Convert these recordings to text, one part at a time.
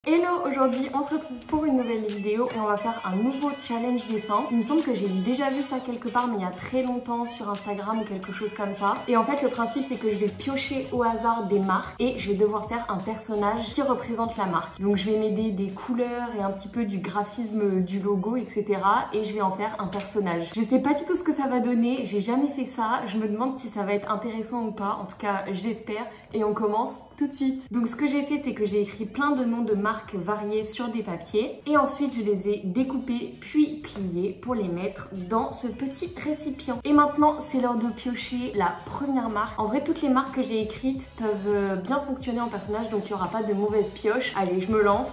Hello, aujourd'hui on se retrouve pour une nouvelle vidéo et on va faire un nouveau challenge dessin. Il me semble que j'ai déjà vu ça quelque part mais il y a très longtemps sur Instagram ou quelque chose comme ça. Et en fait le principe c'est que je vais piocher au hasard des marques et je vais devoir faire un personnage qui représente la marque. Donc je vais m'aider des couleurs et un petit peu du graphisme du logo etc. Et je vais en faire un personnage. Je sais pas du tout ce que ça va donner, j'ai jamais fait ça. Je me demande si ça va être intéressant ou pas. En tout cas j'espère et on commence tout de suite. Donc ce que j'ai fait c'est que j'ai écrit plein de noms de marques variées sur des papiers et ensuite je les ai découpés puis pliés pour les mettre dans ce petit récipient. Et maintenant c'est l'heure de piocher la première marque. En vrai toutes les marques que j'ai écrites peuvent bien fonctionner en personnage donc il n'y aura pas de mauvaise pioche. Allez je me lance.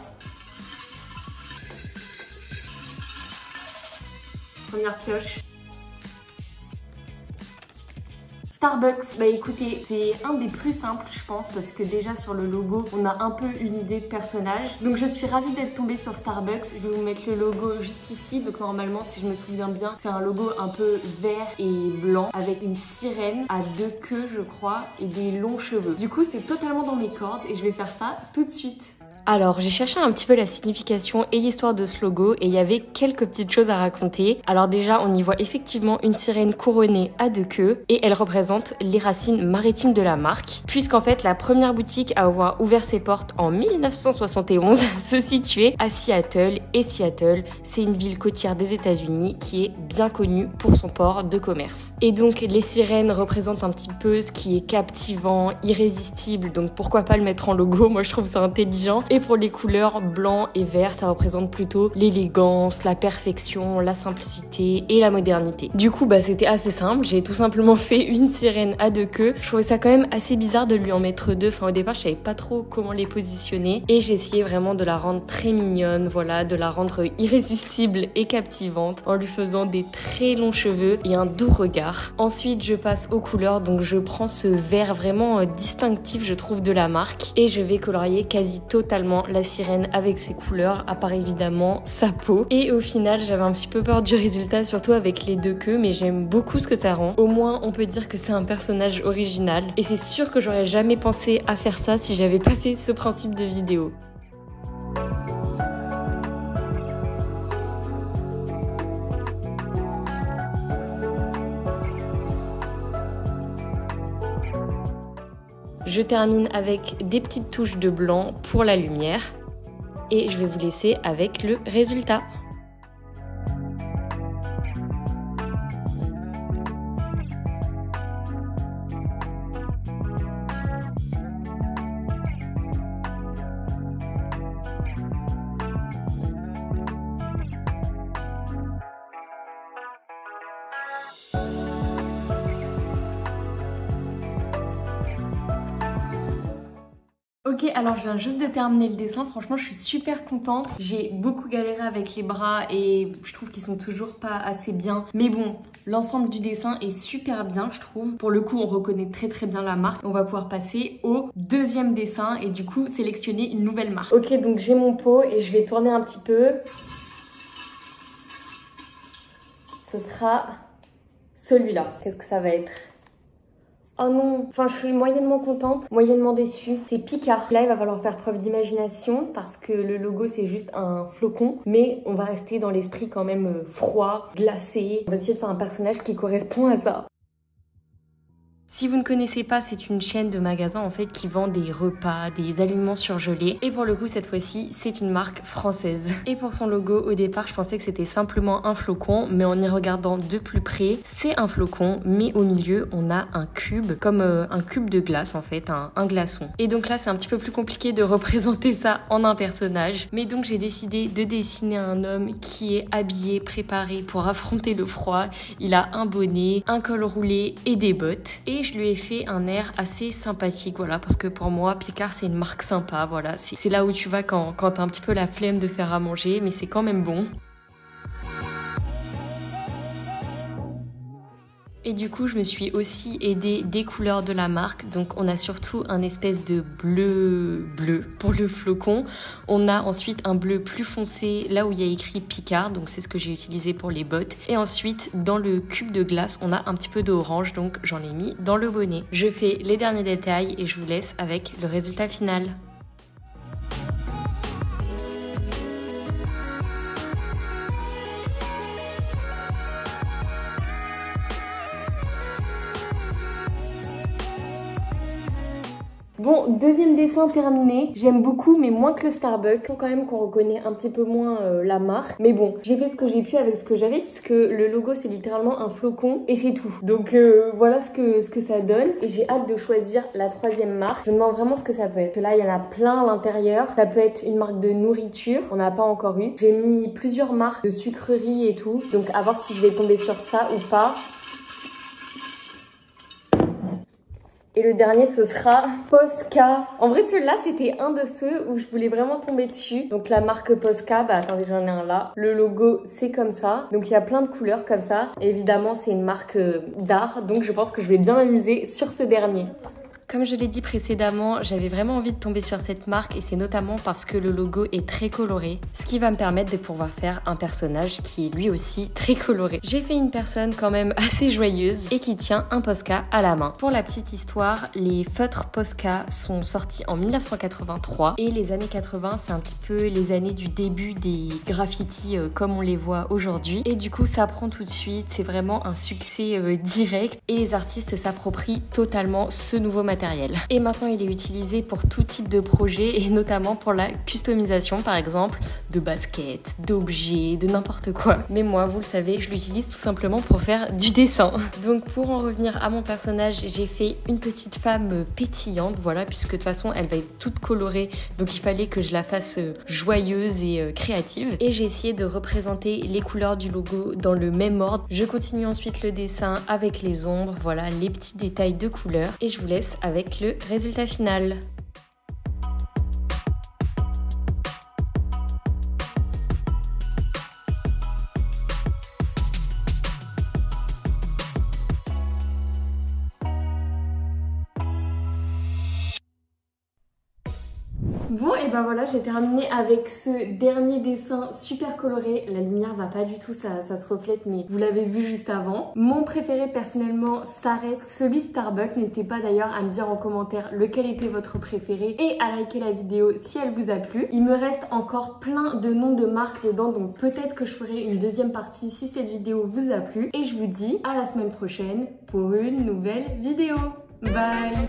Première pioche. Starbucks, bah écoutez, c'est un des plus simples je pense parce que déjà sur le logo on a un peu une idée de personnage. Donc je suis ravie d'être tombée sur Starbucks. Je vais vous mettre le logo juste ici. Donc normalement si je me souviens bien c'est un logo un peu vert et blanc avec une sirène à deux queues je crois et des longs cheveux. Du coup c'est totalement dans mes cordes et je vais faire ça tout de suite. Alors j'ai cherché un petit peu la signification et l'histoire de ce logo et il y avait quelques petites choses à raconter. Alors déjà on y voit effectivement une sirène couronnée à deux queues et elle représente les racines maritimes de la marque. Puisqu'en fait la première boutique à avoir ouvert ses portes en 1971 se situait à Seattle et Seattle c'est une ville côtière des États-Unis qui est bien connue pour son port de commerce. Et donc les sirènes représentent un petit peu ce qui est captivant, irrésistible donc pourquoi pas le mettre en logo, moi je trouve ça intelligent. Et pour les couleurs blanc et vert, ça représente plutôt l'élégance, la perfection, la simplicité et la modernité. Du coup, bah c'était assez simple. J'ai tout simplement fait une sirène à deux queues. Je trouvais ça quand même assez bizarre de lui en mettre deux. Enfin, au départ, je savais pas trop comment les positionner. Et j'ai essayé vraiment de la rendre très mignonne, voilà, de la rendre irrésistible et captivante en lui faisant des très longs cheveux et un doux regard. Ensuite, je passe aux couleurs. Donc, je prends ce vert vraiment distinctif, je trouve, de la marque. Et je vais colorier quasi totalement la sirène avec ses couleurs, à part évidemment sa peau. Et au final j'avais un petit peu peur du résultat, surtout avec les deux queues, mais j'aime beaucoup ce que ça rend. Au moins on peut dire que c'est un personnage original et c'est sûr que j'aurais jamais pensé à faire ça si j'avais pas fait ce principe de vidéo. Je termine avec des petites touches de blanc pour la lumière et je vais vous laisser avec le résultat. Ok, alors je viens juste de terminer le dessin, franchement je suis super contente. J'ai beaucoup galéré avec les bras et je trouve qu'ils sont toujours pas assez bien. Mais bon, l'ensemble du dessin est super bien je trouve. Pour le coup on reconnaît très bien la marque. On va pouvoir passer au deuxième dessin et du coup sélectionner une nouvelle marque. Ok, donc j'ai mon pot et je vais tourner un petit peu. Ce sera celui-là. Qu'est-ce que ça va être ? Oh non, enfin je suis moyennement contente, moyennement déçue. C'est Picard. Là il va falloir faire preuve d'imagination parce que le logo c'est juste un flocon. Mais on va rester dans l'esprit quand même froid, glacé. On va essayer de faire un personnage qui correspond à ça. Si vous ne connaissez pas, c'est une chaîne de magasins en fait qui vend des repas, des aliments surgelés. Et pour le coup, cette fois-ci, c'est une marque française. Et pour son logo, au départ, je pensais que c'était simplement un flocon, mais en y regardant de plus près, c'est un flocon, mais au milieu, on a un cube, comme un cube de glace en fait, un glaçon. Et donc là, c'est un petit peu plus compliqué de représenter ça en un personnage. Mais donc j'ai décidé de dessiner un homme qui est habillé, préparé pour affronter le froid. Il a un bonnet, un col roulé et des bottes. Et je lui ai fait un air assez sympathique, voilà, parce que pour moi, Picard, c'est une marque sympa, voilà. C'est là où tu vas quand t'as un petit peu la flemme de faire à manger, mais c'est quand même bon. Et du coup, je me suis aussi aidée des couleurs de la marque. Donc, on a surtout un espèce de bleu pour le flocon. On a ensuite un bleu plus foncé, là où il y a écrit Picard. Donc, c'est ce que j'ai utilisé pour les bottes. Et ensuite, dans le cube de glace, on a un petit peu d'orange. Donc, j'en ai mis dans le bonnet. Je fais les derniers détails et je vous laisse avec le résultat final. Bon, deuxième dessin terminé. J'aime beaucoup, mais moins que le Starbucks. Faut quand même qu'on reconnaît un petit peu moins la marque. Mais bon, j'ai fait ce que j'ai pu avec ce que j'avais, puisque le logo c'est littéralement un flocon et c'est tout. Donc voilà ce que ça donne. Et j'ai hâte de choisir la troisième marque. Je me demande vraiment ce que ça peut être. Là, il y en a plein à l'intérieur. Ça peut être une marque de nourriture. On n'a pas encore eu. J'ai mis plusieurs marques de sucreries et tout. Donc à voir si je vais tomber sur ça ou pas. Et le dernier, ce sera Posca. En vrai, celui-là, c'était un de ceux où je voulais vraiment tomber dessus. Donc la marque Posca, bah attendez, j'en ai un là. Le logo, c'est comme ça. Donc il y a plein de couleurs comme ça. Et évidemment, c'est une marque d'art. Donc je pense que je vais bien m'amuser sur ce dernier. Comme je l'ai dit précédemment, j'avais vraiment envie de tomber sur cette marque et c'est notamment parce que le logo est très coloré, ce qui va me permettre de pouvoir faire un personnage qui est lui aussi très coloré. J'ai fait une personne quand même assez joyeuse et qui tient un Posca à la main. Pour la petite histoire, les feutres Posca sont sortis en 1983 et les années 80, c'est un petit peu les années du début des graffitis comme on les voit aujourd'hui. Et du coup, ça prend tout de suite, c'est vraiment un succès direct et les artistes s'approprient totalement ce nouveau matériel. Et maintenant il est utilisé pour tout type de projet et notamment pour la customisation par exemple de baskets, d'objets, de n'importe quoi. Mais moi vous le savez, je l'utilise tout simplement pour faire du dessin. Donc pour en revenir à mon personnage, j'ai fait une petite femme pétillante, voilà, puisque de toute façon elle va être toute colorée, donc il fallait que je la fasse joyeuse et créative. Et j'ai essayé de représenter les couleurs du logo dans le même ordre. Je continue ensuite le dessin avec les ombres, voilà, les petits détails de couleurs et je vous laisse avec le résultat final. Bon et ben voilà, j'ai terminé avec ce dernier dessin super coloré. La lumière va pas du tout, ça se reflète, mais vous l'avez vu juste avant. Mon préféré personnellement, ça reste celui Starbucks. N'hésitez pas d'ailleurs à me dire en commentaire lequel était votre préféré et à liker la vidéo si elle vous a plu. Il me reste encore plein de noms de marques dedans, donc peut-être que je ferai une deuxième partie si cette vidéo vous a plu. Et je vous dis à la semaine prochaine pour une nouvelle vidéo. Bye!